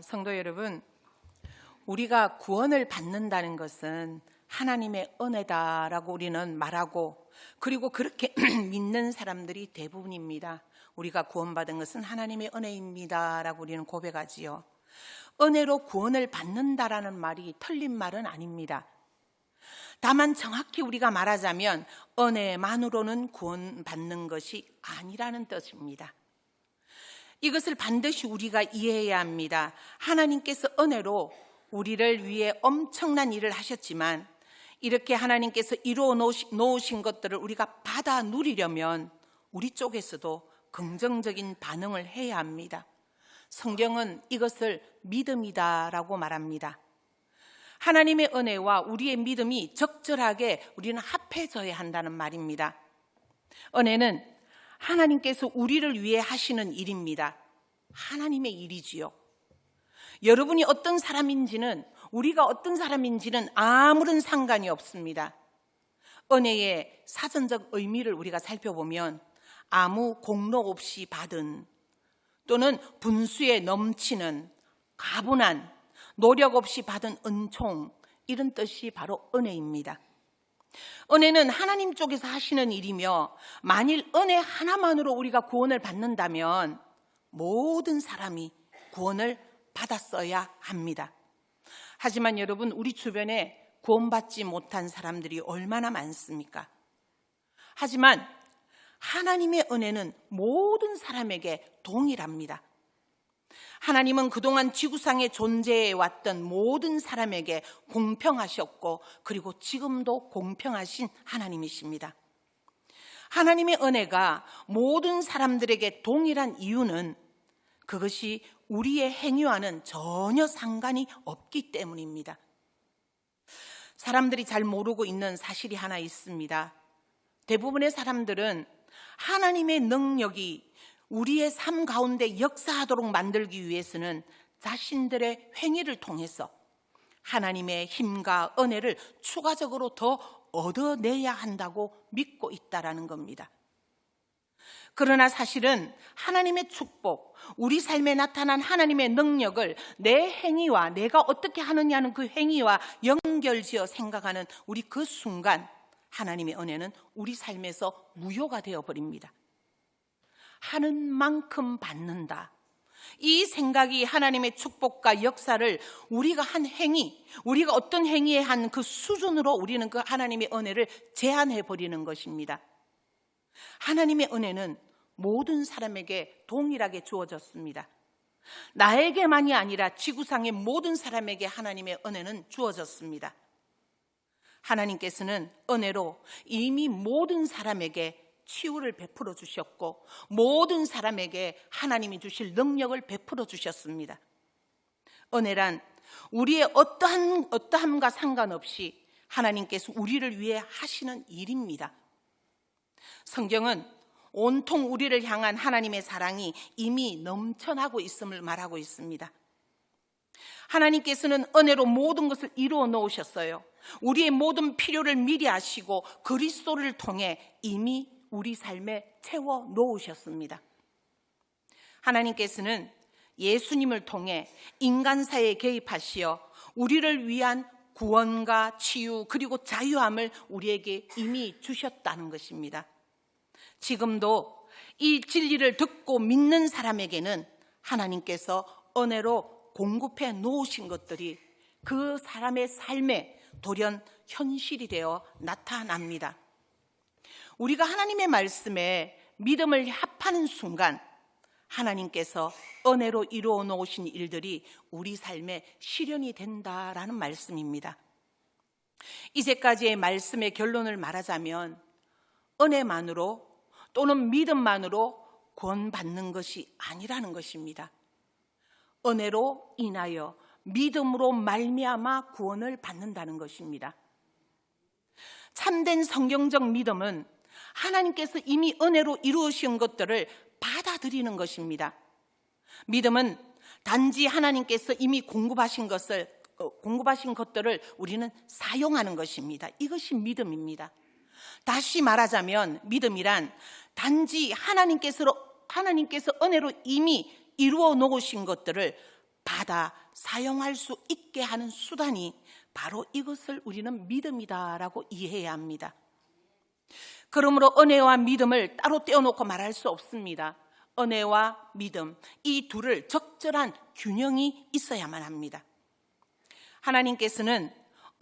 성도 여러분, 우리가 구원을 받는다는 것은 하나님의 은혜다라고 우리는 말하고, 그리고 그렇게 믿는 사람들이 대부분입니다. 우리가 구원받은 것은 하나님의 은혜입니다라고 우리는 고백하지요. 은혜로 구원을 받는다라는 말이 틀린 말은 아닙니다. 다만 정확히 우리가 말하자면 은혜만으로는 구원받는 것이 아니라는 뜻입니다. 이것을 반드시 우리가 이해해야 합니다. 하나님께서 은혜로 우리를 위해 엄청난 일을 하셨지만, 이렇게 하나님께서 이루어 놓으신 것들을 우리가 받아 누리려면 우리 쪽에서도 긍정적인 반응을 해야 합니다. 성경은 이것을 믿음이다라고 말합니다. 하나님의 은혜와 우리의 믿음이 적절하게 우리는 합해져야 한다는 말입니다. 은혜는 하나님께서 우리를 위해 하시는 일입니다. 하나님의 일이지요. 여러분이 어떤 사람인지는, 우리가 어떤 사람인지는 아무런 상관이 없습니다. 은혜의 사전적 의미를 우리가 살펴보면 아무 공로 없이 받은, 또는 분수에 넘치는, 가분한, 노력 없이 받은 은총, 이런 뜻이 바로 은혜입니다. 은혜는 하나님 쪽에서 하시는 일이며, 만일 은혜 하나만으로 우리가 구원을 받는다면 모든 사람이 구원을 받았어야 합니다. 하지만 여러분, 우리 주변에 구원받지 못한 사람들이 얼마나 많습니까? 하지만 하나님의 은혜는 모든 사람에게 동일합니다. 하나님은 그동안 지구상에 존재해 왔던 모든 사람에게 공평하셨고, 그리고 지금도 공평하신 하나님이십니다. 하나님의 은혜가 모든 사람들에게 동일한 이유는 그것이 우리의 행위와는 전혀 상관이 없기 때문입니다. 사람들이 잘 모르고 있는 사실이 하나 있습니다. 대부분의 사람들은 하나님의 능력이 우리의 삶 가운데 역사하도록 만들기 위해서는 자신들의 행위를 통해서 하나님의 힘과 은혜를 추가적으로 더 얻어내야 한다고 믿고 있다라는 겁니다. 그러나 사실은 하나님의 축복, 우리 삶에 나타난 하나님의 능력을 내 행위와, 내가 어떻게 하느냐는 그 행위와 연결지어 생각하는 우리 그 순간, 하나님의 은혜는 우리 삶에서 무효가 되어버립니다. 하는 만큼 받는다, 이 생각이 하나님의 축복과 역사를 우리가 한 행위, 우리가 어떤 행위에 한 그 수준으로 우리는 그 하나님의 은혜를 제한해버리는 것입니다. 하나님의 은혜는 모든 사람에게 동일하게 주어졌습니다. 나에게만이 아니라 지구상의 모든 사람에게 하나님의 은혜는 주어졌습니다. 하나님께서는 은혜로 이미 모든 사람에게 치유를 베풀어 주셨고, 모든 사람에게 하나님이 주실 능력을 베풀어 주셨습니다. 은혜란 우리의 어떠함과 상관없이 하나님께서 우리를 위해 하시는 일입니다. 성경은 온통 우리를 향한 하나님의 사랑이 이미 넘쳐나고 있음을 말하고 있습니다. 하나님께서는 은혜로 모든 것을 이루어 놓으셨어요. 우리의 모든 필요를 미리 아시고 그리스도를 통해 이미 우리 삶에 채워 놓으셨습니다. 하나님께서는 예수님을 통해 인간사에 개입하시어 우리를 위한 구원과 치유, 그리고 자유함을 우리에게 이미 주셨다는 것입니다. 지금도 이 진리를 듣고 믿는 사람에게는 하나님께서 은혜로 공급해 놓으신 것들이 그 사람의 삶에 돌연 현실이 되어 나타납니다. 우리가 하나님의 말씀에 믿음을 합하는 순간 하나님께서 은혜로 이루어 놓으신 일들이 우리 삶에 실현이 된다라는 말씀입니다. 이제까지의 말씀의 결론을 말하자면 은혜만으로 또는 믿음만으로 구원받는 것이 아니라는 것입니다. 은혜로 인하여 믿음으로 말미암아 구원을 받는다는 것입니다. 참된 성경적 믿음은 하나님께서 이미 은혜로 이루으신 것들을 받아들이는 것입니다. 믿음은 단지 하나님께서 이미 공급하신 것들을 우리는 사용하는 것입니다. 이것이 믿음입니다. 다시 말하자면 믿음이란 단지 하나님께서 은혜로 이미 이루어 놓으신 것들을 받아 사용할 수 있게 하는 수단이 바로 이것을 우리는 믿음이다라고 이해해야 합니다. 그러므로 은혜와 믿음을 따로 떼어놓고 말할 수 없습니다. 은혜와 믿음, 이 둘을 적절한 균형이 있어야만 합니다. 하나님께서는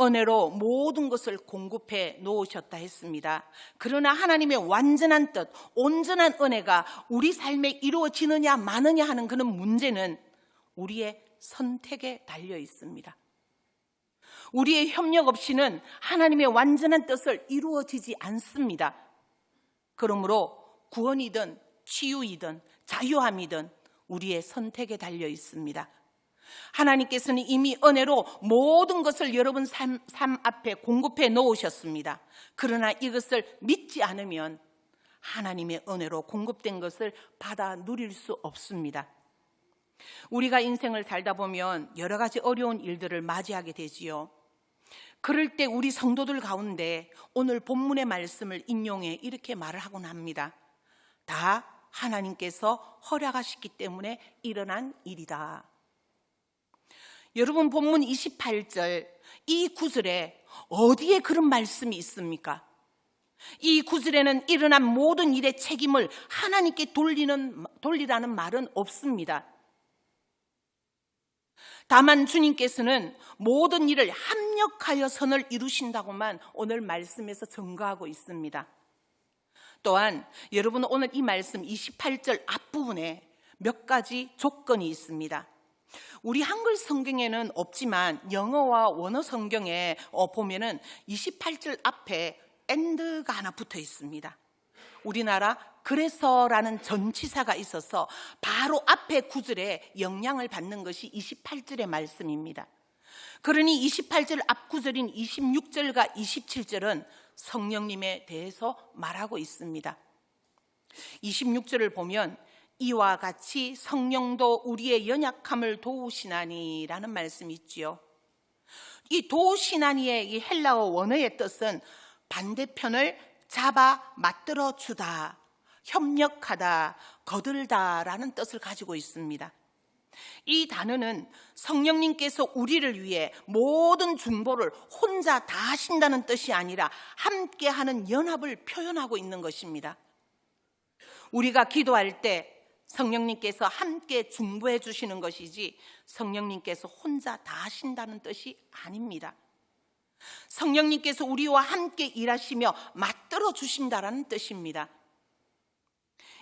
은혜로 모든 것을 공급해 놓으셨다 했습니다. 그러나 하나님의 완전한 뜻, 온전한 은혜가 우리 삶에 이루어지느냐 마느냐 하는 그런 문제는 우리의 선택에 달려 있습니다. 우리의 협력 없이는 하나님의 완전한 뜻을 이루어지지 않습니다. 그러므로 구원이든 치유이든 자유함이든 우리의 선택에 달려 있습니다. 하나님께서는 이미 은혜로 모든 것을 여러분 삶 앞에 공급해 놓으셨습니다. 그러나 이것을 믿지 않으면 하나님의 은혜로 공급된 것을 받아 누릴 수 없습니다. 우리가 인생을 살다 보면 여러 가지 어려운 일들을 맞이하게 되지요. 그럴 때 우리 성도들 가운데 오늘 본문의 말씀을 인용해 이렇게 말을 하곤 합니다. 다 하나님께서 허락하셨기 때문에 일어난 일이다. 여러분, 본문 28절 이 구절에 어디에 그런 말씀이 있습니까? 이 구절에는 일어난 모든 일의 책임을 하나님께 돌리라는 말은 없습니다. 다만 주님께서는 모든 일을 합력하여 선을 이루신다고만 오늘 말씀에서 증거하고 있습니다. 또한 여러분, 오늘 이 말씀 28절 앞부분에 몇 가지 조건이 있습니다. 우리 한글 성경에는 없지만 영어와 원어 성경에 보면은 28절 앞에 and가 하나 붙어 있습니다. 우리나라 그래서라는 전치사가 있어서 바로 앞에 구절에 영향을 받는 것이 28절의 말씀입니다. 그러니 28절 앞 구절인 26절과 27절은 성령님에 대해서 말하고 있습니다. 26절을 보면 이와 같이 성령도 우리의 연약함을 도우시나니 라는 말씀이 있지요. 이 도우시나니의 이 헬라어 원어의 뜻은 반대편을 잡아 맞들어 주다, 협력하다, 거들다 라는 뜻을 가지고 있습니다. 이 단어는 성령님께서 우리를 위해 모든 중보를 혼자 다 하신다는 뜻이 아니라 함께하는 연합을 표현하고 있는 것입니다. 우리가 기도할 때 성령님께서 함께 중보해 주시는 것이지 성령님께서 혼자 다 하신다는 뜻이 아닙니다. 성령님께서 우리와 함께 일하시며 맞들어 주신다라는 뜻입니다.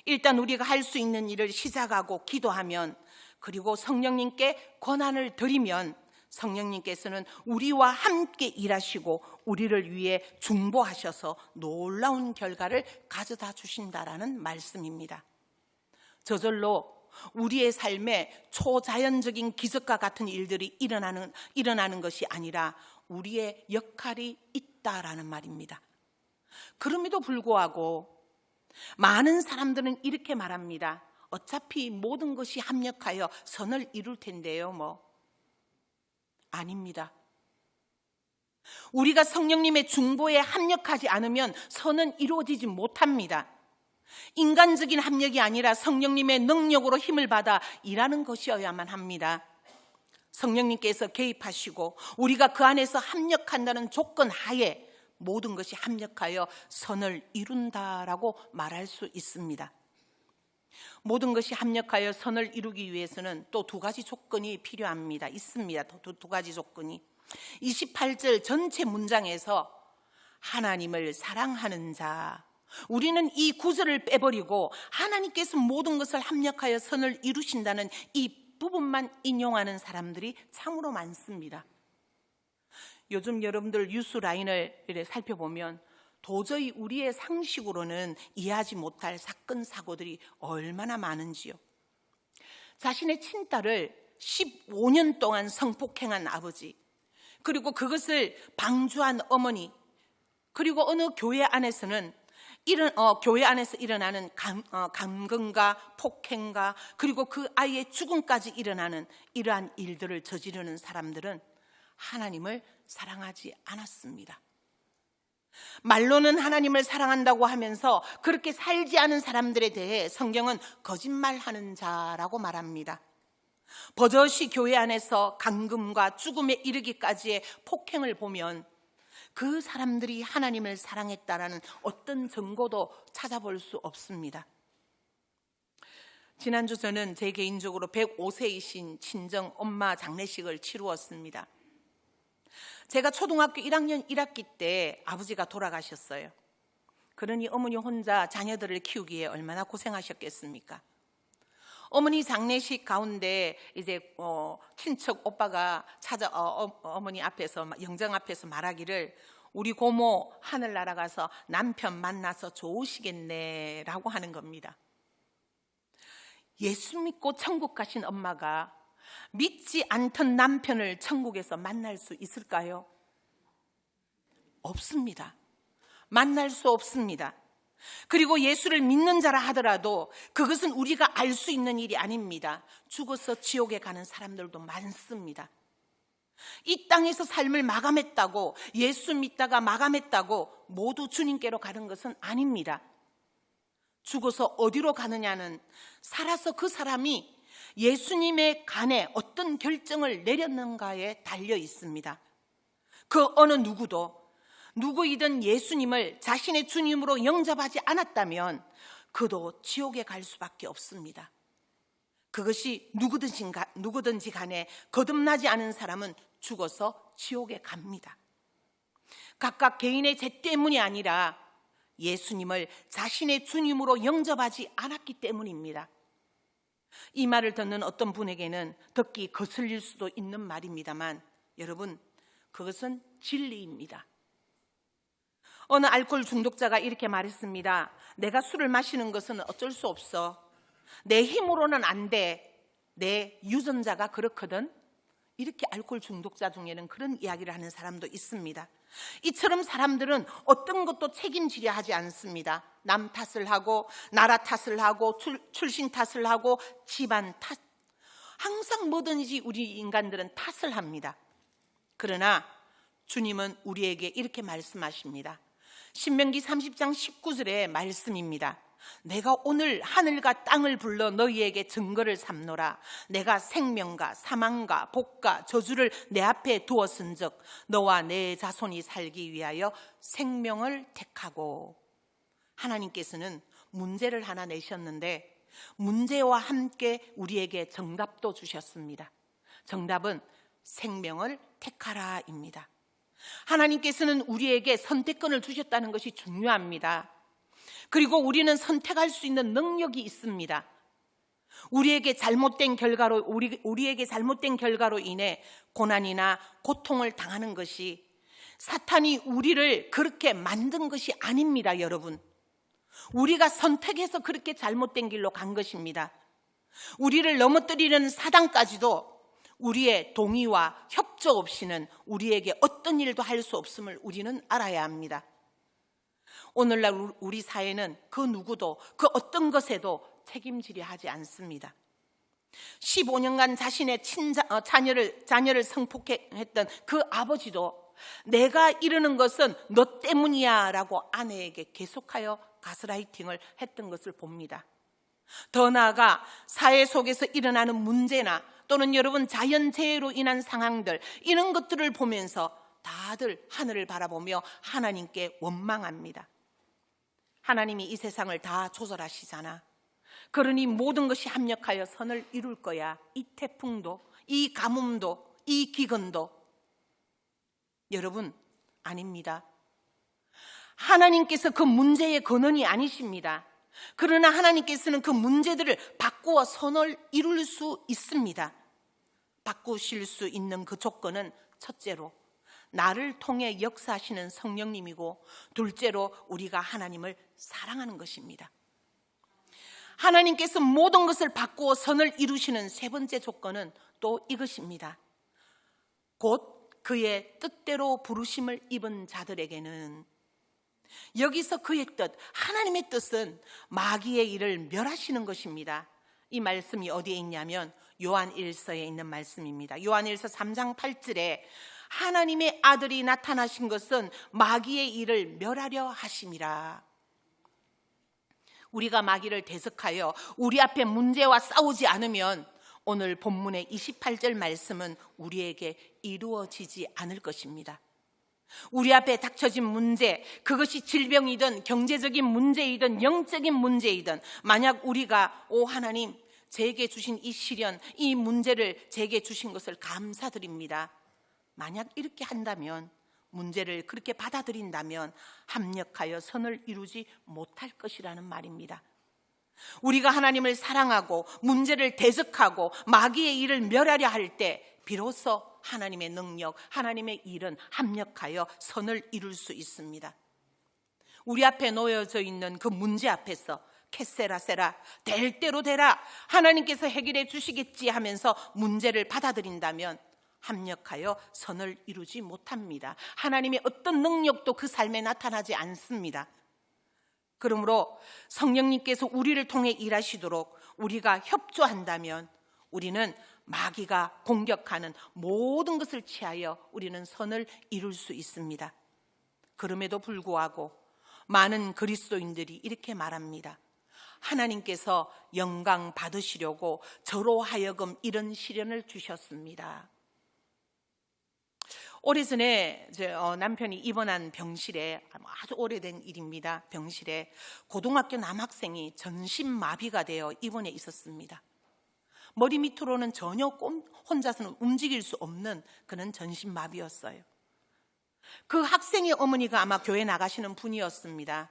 일단 우리가 할 수 있는 일을 시작하고 기도하면, 그리고 성령님께 권한을 드리면 성령님께서는 우리와 함께 일하시고 우리를 위해 중보하셔서 놀라운 결과를 가져다 주신다라는 말씀입니다. 저절로 우리의 삶에 초자연적인 기적과 같은 일들이 일어나는 것이 아니라 우리의 역할이 있다라는 말입니다. 그럼에도 불구하고 많은 사람들은 이렇게 말합니다. 어차피 모든 것이 합력하여 선을 이룰 텐데요. 아닙니다. 우리가 성령님의 중보에 합력하지 않으면 선은 이루어지지 못합니다. 인간적인 합력이 아니라 성령님의 능력으로 힘을 받아 일하는 것이어야만 합니다. 성령님께서 개입하시고 우리가 그 안에서 합력한다는 조건 하에 모든 것이 합력하여 선을 이룬다라고 말할 수 있습니다. 모든 것이 합력하여 선을 이루기 위해서는 또 두 가지 조건이 필요합니다. 있습니다. 두 가지 조건이. 28절 전체 문장에서 하나님을 사랑하는 자, 우리는 이 구절을 빼버리고 하나님께서 모든 것을 합력하여 선을 이루신다는 이 부분만 인용하는 사람들이 참으로 많습니다. 요즘 여러분들 뉴스 라인을 살펴보면 도저히 우리의 상식으로는 이해하지 못할 사건, 사고들이 얼마나 많은지요. 자신의 친딸을 15년 동안 성폭행한 아버지, 그리고 그것을 방주한 어머니, 그리고 어느 교회 안에서는 교회 안에서 일어나는 감금과 폭행과 그리고 그 아이의 죽음까지 일어나는 이러한 일들을 저지르는 사람들은 하나님을 사랑하지 않았습니다. 말로는 하나님을 사랑한다고 하면서 그렇게 살지 않은 사람들에 대해 성경은 거짓말하는 자라고 말합니다. 버젓이 교회 안에서 감금과 죽음에 이르기까지의 폭행을 보면 그 사람들이 하나님을 사랑했다라는 어떤 증거도 찾아볼 수 없습니다. 지난주 저는 제 개인적으로 105세이신 친정 엄마 장례식을 치루었습니다. 제가 초등학교 1학년 1학기 때 아버지가 돌아가셨어요. 그러니 어머니 혼자 자녀들을 키우기에 얼마나 고생하셨겠습니까? 어머니 장례식 가운데 이제 친척 오빠가 어머니 앞에서 영정 앞에서 말하기를 우리 고모 하늘 날아가서 남편 만나서 좋으시겠네라고 하는 겁니다. 예수 믿고 천국 가신 엄마가 믿지 않던 남편을 천국에서 만날 수 있을까요? 없습니다. 만날 수 없습니다. 그리고 예수를 믿는 자라 하더라도 그것은 우리가 알 수 있는 일이 아닙니다. 죽어서 지옥에 가는 사람들도 많습니다. 이 땅에서 삶을 마감했다고, 예수 믿다가 마감했다고 모두 주님께로 가는 것은 아닙니다. 죽어서 어디로 가느냐는 살아서 그 사람이 예수님의 간에 어떤 결정을 내렸는가에 달려 있습니다. 그 어느 누구이든 예수님을 자신의 주님으로 영접하지 않았다면 그도 지옥에 갈 수밖에 없습니다. 그것이 누구든지 간에 거듭나지 않은 사람은 죽어서 지옥에 갑니다. 각각 개인의 죄 때문이 아니라 예수님을 자신의 주님으로 영접하지 않았기 때문입니다. 이 말을 듣는 어떤 분에게는 듣기 거슬릴 수도 있는 말입니다만 여러분, 그것은 진리입니다. 어느 알코올 중독자가 이렇게 말했습니다. 내가 술을 마시는 것은 어쩔 수 없어. 내 힘으로는 안 돼. 내 유전자가 그렇거든. 이렇게 알코올 중독자 중에는 그런 이야기를 하는 사람도 있습니다. 이처럼 사람들은 어떤 것도 책임지려 하지 않습니다. 남 탓을 하고 나라 탓을 하고 출신 탓을 하고 집안 탓, 항상 뭐든지 우리 인간들은 탓을 합니다. 그러나 주님은 우리에게 이렇게 말씀하십니다. 신명기 30장 19절의 말씀입니다. 내가 오늘 하늘과 땅을 불러 너희에게 증거를 삼노라. 내가 생명과 사망과 복과 저주를 내 앞에 두었은즉 너와 내 자손이 살기 위하여 생명을 택하고. 하나님께서는 문제를 하나 내셨는데 문제와 함께 우리에게 정답도 주셨습니다. 정답은 생명을 택하라입니다. 하나님께서는 우리에게 선택권을 주셨다는 것이 중요합니다. 그리고 우리는 선택할 수 있는 능력이 있습니다. 우리에게 잘못된 결과로 인해 고난이나 고통을 당하는 것이 사탄이 우리를 그렇게 만든 것이 아닙니다, 여러분. 우리가 선택해서 그렇게 잘못된 길로 간 것입니다. 우리를 넘어뜨리는 사단까지도 우리의 동의와 협조 없이는 우리에게 어떤 일도 할 수 없음을 우리는 알아야 합니다. 오늘날 우리 사회는 그 누구도 그 어떤 것에도 책임지려 하지 않습니다. 15년간 자신의 자녀를 성폭행했던 그 아버지도 내가 이러는 것은 너 때문이야 라고 아내에게 계속하여 가스라이팅을 했던 것을 봅니다. 더 나아가 사회 속에서 일어나는 문제나 또는 여러분 자연재해로 인한 상황들, 이런 것들을 보면서 다들 하늘을 바라보며 하나님께 원망합니다. 하나님이 이 세상을 다 조절하시잖아. 그러니 모든 것이 합력하여 선을 이룰 거야. 이 태풍도, 이 가뭄도, 이 기근도. 여러분, 아닙니다. 하나님께서 그 문제의 근원이 아니십니다. 그러나 하나님께서는 그 문제들을 바꾸어 선을 이룰 수 있습니다. 바꾸실 수 있는 그 조건은 첫째로 나를 통해 역사하시는 성령님이고, 둘째로 우리가 하나님을 사랑하는 것입니다. 하나님께서 모든 것을 바꾸어 선을 이루시는 세 번째 조건은 또 이것입니다. 곧 그의 뜻대로 부르심을 입은 자들에게는, 여기서 그의 뜻, 하나님의 뜻은 마귀의 일을 멸하시는 것입니다. 이 말씀이 어디에 있냐면 요한 1서에 있는 말씀입니다. 요한 1서 3장 8절에 하나님의 아들이 나타나신 것은 마귀의 일을 멸하려 하심이라. 우리가 마귀를 대적하여 우리 앞에 문제와 싸우지 않으면 오늘 본문의 28절 말씀은 우리에게 이루어지지 않을 것입니다. 우리 앞에 닥쳐진 문제, 그것이 질병이든 경제적인 문제이든 영적인 문제이든, 만약 우리가 오 하나님, 제게 주신 이 시련, 이 문제를 제게 주신 것을 감사드립니다, 만약 이렇게 한다면, 문제를 그렇게 받아들인다면 합력하여 선을 이루지 못할 것이라는 말입니다. 우리가 하나님을 사랑하고 문제를 대적하고 마귀의 일을 멸하려 할 때 비로소 하나님의 능력, 하나님의 일은 합력하여 선을 이룰 수 있습니다. 우리 앞에 놓여져 있는 그 문제 앞에서 캐세라세라, 될 대로 되라, 하나님께서 해결해 주시겠지 하면서 문제를 받아들인다면 합력하여 선을 이루지 못합니다. 하나님의 어떤 능력도 그 삶에 나타나지 않습니다. 그러므로 성령님께서 우리를 통해 일하시도록 우리가 협조한다면 우리는 마귀가 공격하는 모든 것을 취하여 우리는 선을 이룰 수 있습니다. 그럼에도 불구하고 많은 그리스도인들이 이렇게 말합니다. 하나님께서 영광 받으시려고 저로 하여금 이런 시련을 주셨습니다. 오래전에 남편이 입원한 병실에, 아주 오래된 일입니다. 병실에 고등학교 남학생이 전신마비가 되어 입원해 있었습니다. 머리 밑으로는 전혀 혼자서는 움직일 수 없는 그런 전신마비였어요. 그 학생의 어머니가 아마 교회 나가시는 분이었습니다.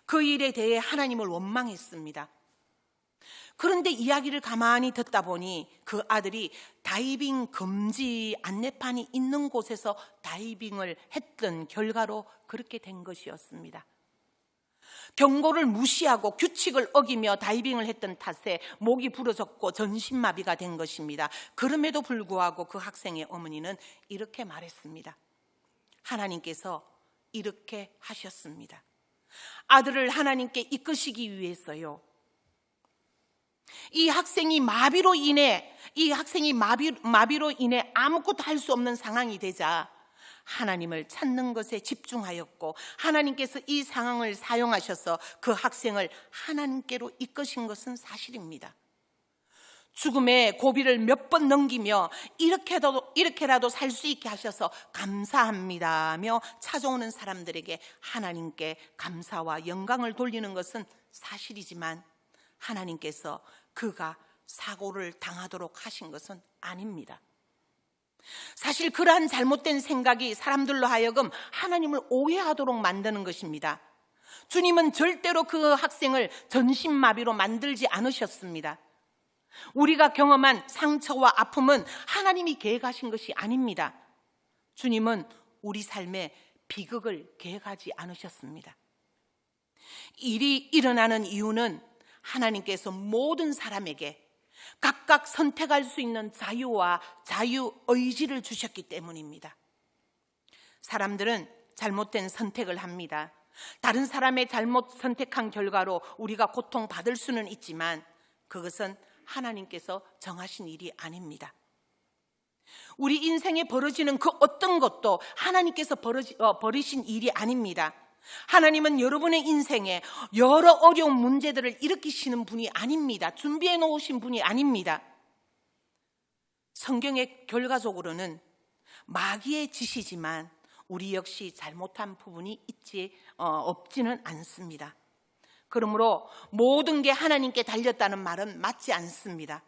그 일에 대해 하나님을 원망했습니다. 그런데 이야기를 가만히 듣다 보니 그 아들이 다이빙 금지 안내판이 있는 곳에서 다이빙을 했던 결과로 그렇게 된 것이었습니다. 경고를 무시하고 규칙을 어기며 다이빙을 했던 탓에 목이 부러졌고 전신마비가 된 것입니다. 그럼에도 불구하고 그 학생의 어머니는 이렇게 말했습니다. 하나님께서 이렇게 하셨습니다. 아들을 하나님께 이끄시기 위해서요. 이 학생이 마비로 인해 아무것도 할 수 없는 상황이 되자 하나님을 찾는 것에 집중하였고, 하나님께서 이 상황을 사용하셔서 그 학생을 하나님께로 이끄신 것은 사실입니다. 죽음의 고비를 몇 번 넘기며 이렇게라도 살 수 있게 하셔서 감사합니다 하며 찾아오는 사람들에게 하나님께 감사와 영광을 돌리는 것은 사실이지만, 하나님께서 그가 사고를 당하도록 하신 것은 아닙니다. 사실 그러한 잘못된 생각이 사람들로 하여금 하나님을 오해하도록 만드는 것입니다. 주님은 절대로 그 학생을 전신마비로 만들지 않으셨습니다. 우리가 경험한 상처와 아픔은 하나님이 계획하신 것이 아닙니다. 주님은 우리 삶에 비극을 계획하지 않으셨습니다. 일이 일어나는 이유는 하나님께서 모든 사람에게 각각 선택할 수 있는 자유와 자유의지를 주셨기 때문입니다. 사람들은 잘못된 선택을 합니다. 다른 사람의 잘못 선택한 결과로 우리가 고통받을 수는 있지만 그것은 하나님께서 정하신 일이 아닙니다. 우리 인생에 벌어지는 그 어떤 것도 하나님께서 버리신 일이 아닙니다. 하나님은 여러분의 인생에 여러 어려운 문제들을 일으키시는 분이 아닙니다. 준비해 놓으신 분이 아닙니다. 성경의 결과적으로는 마귀의 짓이지만 우리 역시 잘못한 부분이 없지는 않습니다. 그러므로 모든 게 하나님께 달렸다는 말은 맞지 않습니다.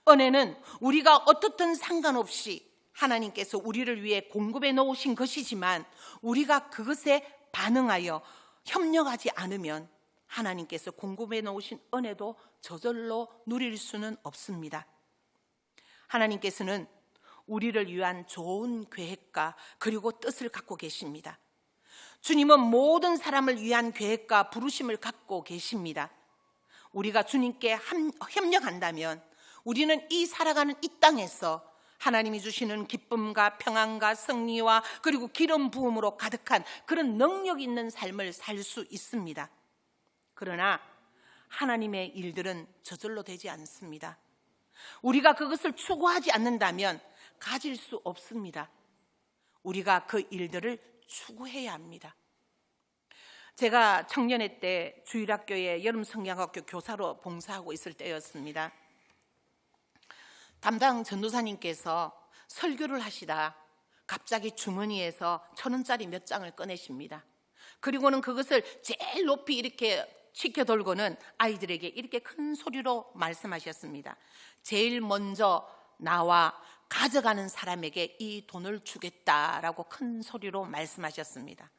은혜는 우리가 어떻든 상관없이 하나님께서 우리를 위해 공급해 놓으신 것이지만 우리가 그것에 반응하여 협력하지 않으면 하나님께서 공급해 놓으신 은혜도 저절로 누릴 수는 없습니다. 하나님께서는 우리를 위한 좋은 계획과 그리고 뜻을 갖고 계십니다. 주님은 모든 사람을 위한 계획과 부르심을 갖고 계십니다. 우리가 주님께 협력한다면 우리는 살아가는 이 땅에서 하나님이 주시는 기쁨과 평안과 승리와 그리고 기름 부음으로 가득한 그런 능력 있는 삶을 살 수 있습니다. 그러나 하나님의 일들은 저절로 되지 않습니다. 우리가 그것을 추구하지 않는다면 가질 수 없습니다. 우리가 그 일들을 추구해야 합니다. 제가 청년회 때 주일학교에 여름성경학교 교사로 봉사하고 있을 때였습니다. 담당 전도사님께서 설교를 하시다 갑자기 주머니에서 1,000원짜리 몇 장을 꺼내십니다. 그리고는 그것을 제일 높이 이렇게 치켜 돌고는 아이들에게 이렇게 큰 소리로 말씀하셨습니다. 제일 먼저 나와 가져가는 사람에게 이 돈을 주겠다라고 큰 소리로 말씀하셨습니다.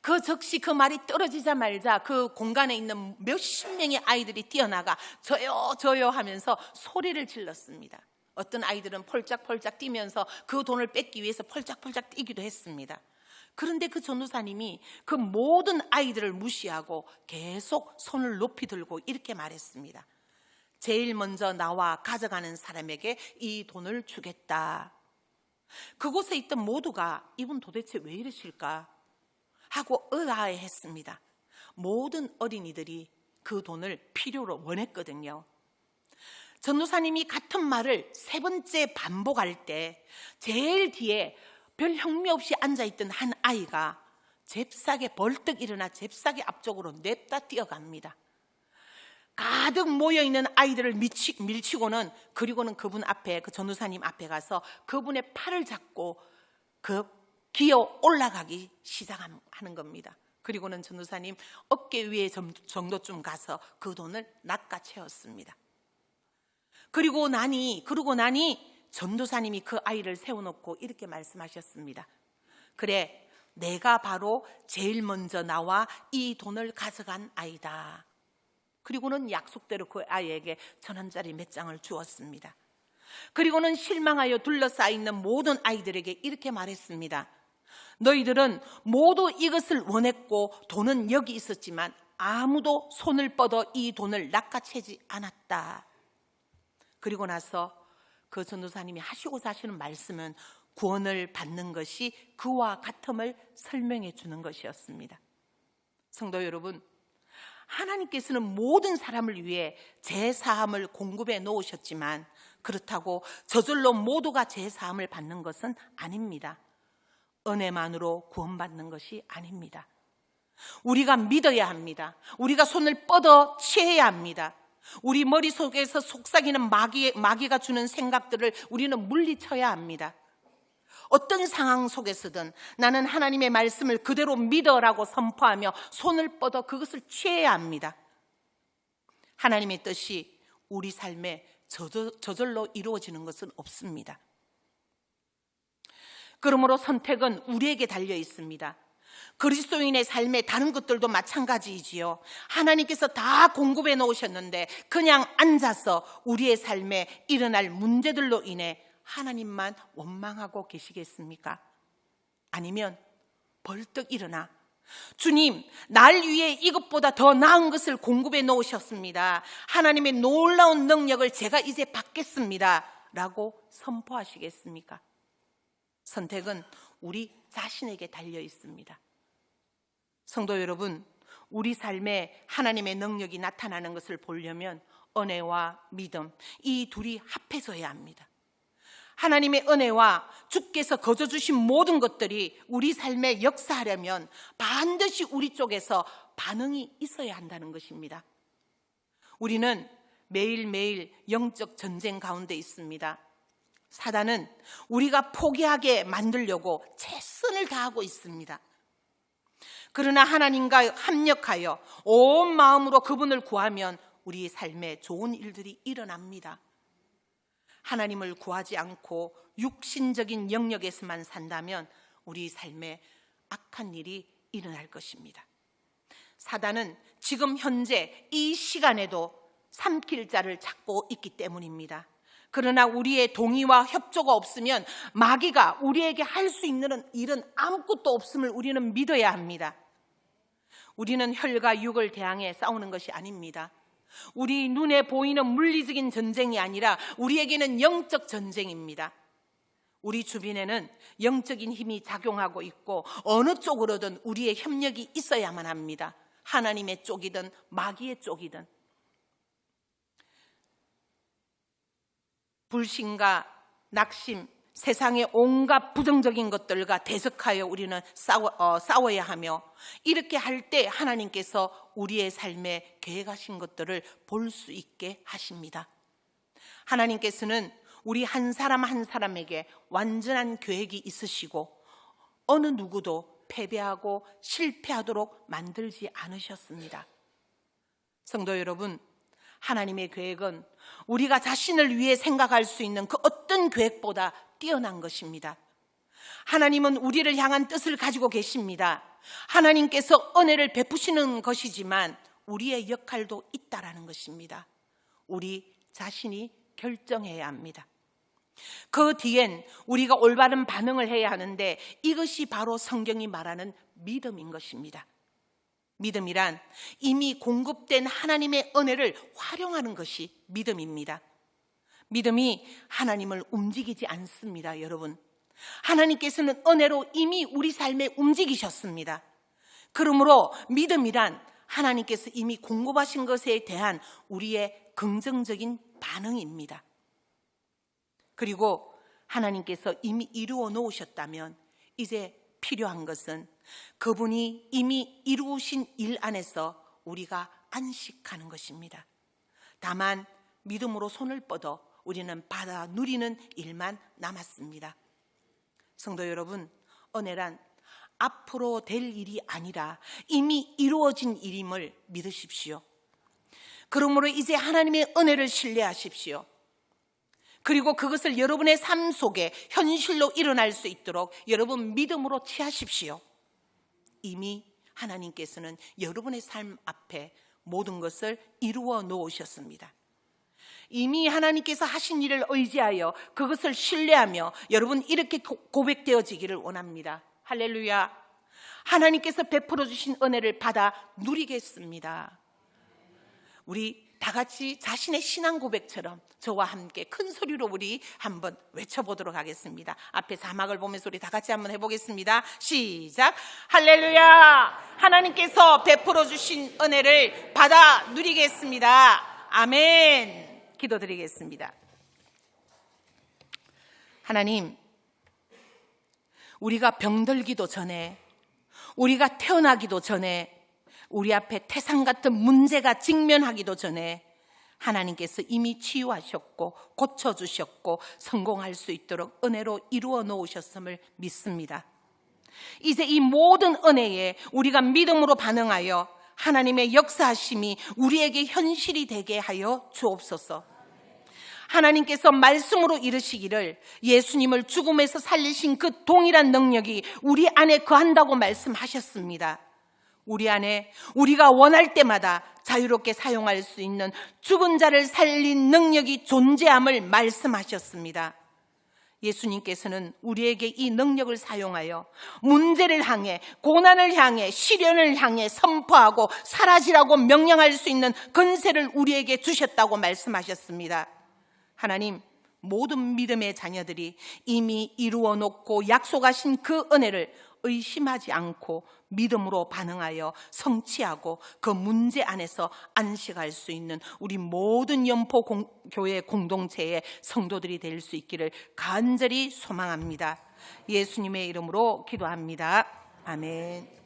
그 즉시 그 말이 떨어지자마자 그 공간에 있는 몇십 명의 아이들이 뛰어나가 저요 저요 하면서 소리를 질렀습니다. 어떤 아이들은 펄짝펄짝 뛰면서 그 돈을 뺏기 위해서 펄짝펄짝 뛰기도 했습니다. 그런데 그 전도사님이 그 모든 아이들을 무시하고 계속 손을 높이 들고 이렇게 말했습니다. 제일 먼저 나와 가져가는 사람에게 이 돈을 주겠다. 그곳에 있던 모두가 이분 도대체 왜 이러실까 하고 의아해했습니다. 모든 어린이들이 그 돈을 필요로 원했거든요. 전도사님이 같은 말을 3번째 반복할 때 제일 뒤에 별 혁미 없이 앉아있던 한 아이가 잽싸게 벌떡 일어나 잽싸게 앞쪽으로 냅다 뛰어갑니다. 가득 모여있는 아이들을 밀치고는 그리고는 그분 앞에 그 전도사님 앞에 가서 그분의 팔을 잡고 기어 올라가기 시작하는 겁니다. 그리고는 전도사님 어깨 위에 정도쯤 가서 그 돈을 낚아채웠습니다. 그러고 나니 전도사님이 그 아이를 세워놓고 이렇게 말씀하셨습니다. 그래, 내가 바로 제일 먼저 나와 이 돈을 가져간 아이다. 그리고는 약속대로 그 아이에게 1,000원짜리 몇 장을 주었습니다. 그리고는 실망하여 둘러싸여있는 모든 아이들에게 이렇게 말했습니다. 너희들은 모두 이것을 원했고 돈은 여기 있었지만 아무도 손을 뻗어 이 돈을 낚아채지 않았다. 그리고 나서 그 전도사님이 하시고자 하시는 말씀은 구원을 받는 것이 그와 같음을 설명해 주는 것이었습니다. 성도 여러분, 하나님께서는 모든 사람을 위해 죄사함을 공급해 놓으셨지만 그렇다고 저절로 모두가 죄사함을 받는 것은 아닙니다. 은혜만으로 구원받는 것이 아닙니다. 우리가 믿어야 합니다. 우리가 손을 뻗어 취해야 합니다. 우리 머릿속에서 속삭이는 마귀가 주는 생각들을 우리는 물리쳐야 합니다. 어떤 상황 속에서든 나는 하나님의 말씀을 그대로 믿어라고 선포하며 손을 뻗어 그것을 취해야 합니다. 하나님의 뜻이 우리 삶에 저절로 이루어지는 것은 없습니다. 그러므로 선택은 우리에게 달려 있습니다. 그리스도인의 삶의 다른 것들도 마찬가지이지요. 하나님께서 다 공급해 놓으셨는데 그냥 앉아서 우리의 삶에 일어날 문제들로 인해 하나님만 원망하고 계시겠습니까? 아니면 벌떡 일어나 주님, 날 위해 이것보다 더 나은 것을 공급해 놓으셨습니다. 하나님의 놀라운 능력을 제가 이제 받겠습니다 라고 선포하시겠습니까? 선택은 우리 자신에게 달려 있습니다. 성도 여러분, 우리 삶에 하나님의 능력이 나타나는 것을 보려면 은혜와 믿음, 이 둘이 합해져야 합니다. 하나님의 은혜와 주께서 거저 주신 모든 것들이 우리 삶에 역사하려면 반드시 우리 쪽에서 반응이 있어야 한다는 것입니다. 우리는 매일매일 영적 전쟁 가운데 있습니다. 사단은 우리가 포기하게 만들려고 최선을 다하고 있습니다. 그러나 하나님과 합력하여 온 마음으로 그분을 구하면 우리 삶에 좋은 일들이 일어납니다. 하나님을 구하지 않고 육신적인 영역에서만 산다면 우리 삶에 악한 일이 일어날 것입니다. 사단은 지금 현재 이 시간에도 삼킬 자를 찾고 있기 때문입니다. 그러나 우리의 동의와 협조가 없으면 마귀가 우리에게 할 수 있는 일은 아무것도 없음을 우리는 믿어야 합니다. 우리는 혈과 육을 대항해 싸우는 것이 아닙니다. 우리 눈에 보이는 물리적인 전쟁이 아니라 우리에게는 영적 전쟁입니다. 우리 주변에는 영적인 힘이 작용하고 있고 어느 쪽으로든 우리의 협력이 있어야만 합니다. 하나님의 쪽이든 마귀의 쪽이든. 불신과 낙심, 세상의 온갖 부정적인 것들과 대적하여 우리는 싸워야 하며 이렇게 할 때 하나님께서 우리의 삶에 계획하신 것들을 볼 수 있게 하십니다. 하나님께서는 우리 한 사람 한 사람에게 완전한 계획이 있으시고 어느 누구도 패배하고 실패하도록 만들지 않으셨습니다. 성도 여러분, 하나님의 계획은 우리가 자신을 위해 생각할 수 있는 그 어떤 계획보다 뛰어난 것입니다. 하나님은 우리를 향한 뜻을 가지고 계십니다. 하나님께서 은혜를 베푸시는 것이지만 우리의 역할도 있다라는 것입니다. 우리 자신이 결정해야 합니다. 그 뒤엔 우리가 올바른 반응을 해야 하는데 이것이 바로 성경이 말하는 믿음인 것입니다. 믿음이란 이미 공급된 하나님의 은혜를 활용하는 것이 믿음입니다. 믿음이 하나님을 움직이지 않습니다, 여러분. 하나님께서는 은혜로 이미 우리 삶에 움직이셨습니다. 그러므로 믿음이란 하나님께서 이미 공급하신 것에 대한 우리의 긍정적인 반응입니다. 그리고 하나님께서 이미 이루어 놓으셨다면 이제 필요한 것은 그분이 이미 이루신 일 안에서 우리가 안식하는 것입니다. 다만 믿음으로 손을 뻗어 우리는 받아 누리는 일만 남았습니다. 성도 여러분, 은혜란 앞으로 될 일이 아니라 이미 이루어진 일임을 믿으십시오. 그러므로 이제 하나님의 은혜를 신뢰하십시오. 그리고 그것을 여러분의 삶 속에 현실로 일어날 수 있도록 여러분 믿음으로 취하십시오. 이미 하나님께서는 여러분의 삶 앞에 모든 것을 이루어 놓으셨습니다. 이미 하나님께서 하신 일을 의지하여 그것을 신뢰하며 여러분 이렇게 고백되어지기를 원합니다. 할렐루야. 하나님께서 베풀어 주신 은혜를 받아 누리겠습니다. 우리 다 같이 자신의 신앙 고백처럼 저와 함께 큰 소리로 우리 한번 외쳐보도록 하겠습니다. 앞에 자막을 보면서 우리 다 같이 한번 해보겠습니다. 시작. 할렐루야. 하나님께서 베풀어 주신 은혜를 받아 누리겠습니다. 아멘. 기도드리겠습니다. 하나님, 우리가 병들기도 전에, 우리가 태어나기도 전에, 우리 앞에 태산 같은 문제가 직면하기도 전에 하나님께서 이미 치유하셨고 고쳐주셨고 성공할 수 있도록 은혜로 이루어 놓으셨음을 믿습니다. 이제 이 모든 은혜에 우리가 믿음으로 반응하여 하나님의 역사하심이 우리에게 현실이 되게 하여 주옵소서. 하나님께서 말씀으로 이르시기를 예수님을 죽음에서 살리신 그 동일한 능력이 우리 안에 거한다고 말씀하셨습니다. 우리 안에 우리가 원할 때마다 자유롭게 사용할 수 있는 죽은 자를 살린 능력이 존재함을 말씀하셨습니다. 예수님께서는 우리에게 이 능력을 사용하여 문제를 향해, 고난을 향해, 시련을 향해 선포하고 사라지라고 명령할 수 있는 권세를 우리에게 주셨다고 말씀하셨습니다. 하나님, 모든 믿음의 자녀들이 이미 이루어 놓고 약속하신 그 은혜를 의심하지 않고 믿음으로 반응하여 성취하고 그 문제 안에서 안식할 수 있는 우리 모든 연포교회 공동체의 성도들이 될 수 있기를 간절히 소망합니다. 예수님의 이름으로 기도합니다. 아멘.